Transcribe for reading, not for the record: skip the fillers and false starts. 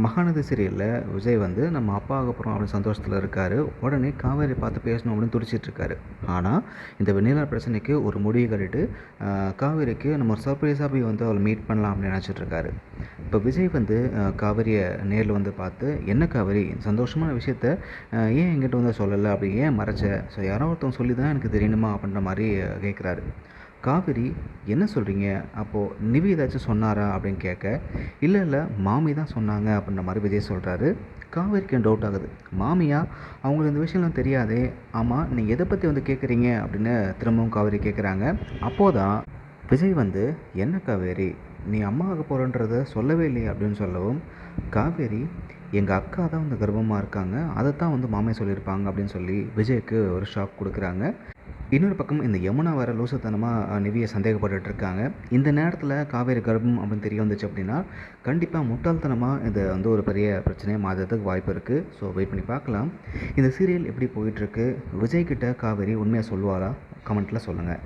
மகாநதி சீரியலில் விஜய் வந்து நம்ம அப்பா ஆக போகிறோம் அப்படின்னு சந்தோஷத்தில் இருக்கார். உடனே காவேரி பார்த்து பேசணும் அப்படின்னு துடிச்சிட்ருக்காரு. ஆனால் இந்த வெண்ணிலா பிரச்சனைக்கு ஒரு முடிவு கட்டிட்டு காவேரிக்கு நம்ம ஒரு சர்ப்ரைஸாக போய் வந்து அவளை மீட் பண்ணலாம் அப்படின்னு நினச்சிட்ருக்காரு. இப்போ விஜய் வந்து காவேரியை நேரில் வந்து பார்த்து, என்ன காவேரி சந்தோஷமான விஷயத்த ஏன் என்கிட்ட வந்து சொல்லலை, அப்படி ஏன் மறைச்ச, ஸோ யாரோ ஒருத்தவங்க சொல்லி தான் எனக்கு தெரியணுமா அப்படின்ற மாதிரி கேட்குறாரு. காவேரி, என்ன சொல்கிறீங்க, அப்போது நிவி ஏதாச்சும் சொன்னாரா அப்படின்னு கேட்க, இல்லை மாமி தான் சொன்னாங்க அப்படின்ற மாதிரி விஜய் சொல்கிறாரு. காவேரிக்கு டவுட் ஆகுது. மாமியா, அவங்களுக்கு இந்த விஷயம்லாம் தெரியாதே, ஆமாம் நீங்கள் எதை பற்றி வந்து கேட்குறீங்க அப்படின்னு திரும்பவும் காவேரி கேட்குறாங்க. அப்போதான் விஜய் வந்து, என்ன காவேரி நீ அம்மா ஆக போகிறன்றத சொல்லவே இல்லையே அப்படின்னு சொல்லவும், காவேரி எங்கள் அக்கா தான் வந்து கர்ப்பமாக இருக்காங்க, அதை தான் வந்து மாமே சொல்லியிருப்பாங்க அப்படின்னு சொல்லி விஜய்க்கு ஒரு ஷாக் கொடுக்குறாங்க. இன்னொரு பக்கம் இந்த யமுனா வேறு லூசுத்தனமாக நிவியை சந்தேகப்பட்டுருக்காங்க. இந்த நேரத்தில் காவேரி கர்ப்பம் அப்படின்னு தெரிய வந்துச்சு அப்படின்னா கண்டிப்பாக முட்டாள்தனமாக இதை வந்து ஒரு பெரிய பிரச்சனையாக மாறுறதுக்கு வாய்ப்பு இருக்குது. ஸோ வெயிட் பண்ணி பார்க்கலாம். இந்த சீரியல் எப்படி போயிட்டுருக்கு, விஜய்கிட்ட காவேரி உண்மையாக சொல்லுவாரா? கமெண்ட்டில் சொல்லுங்கள்.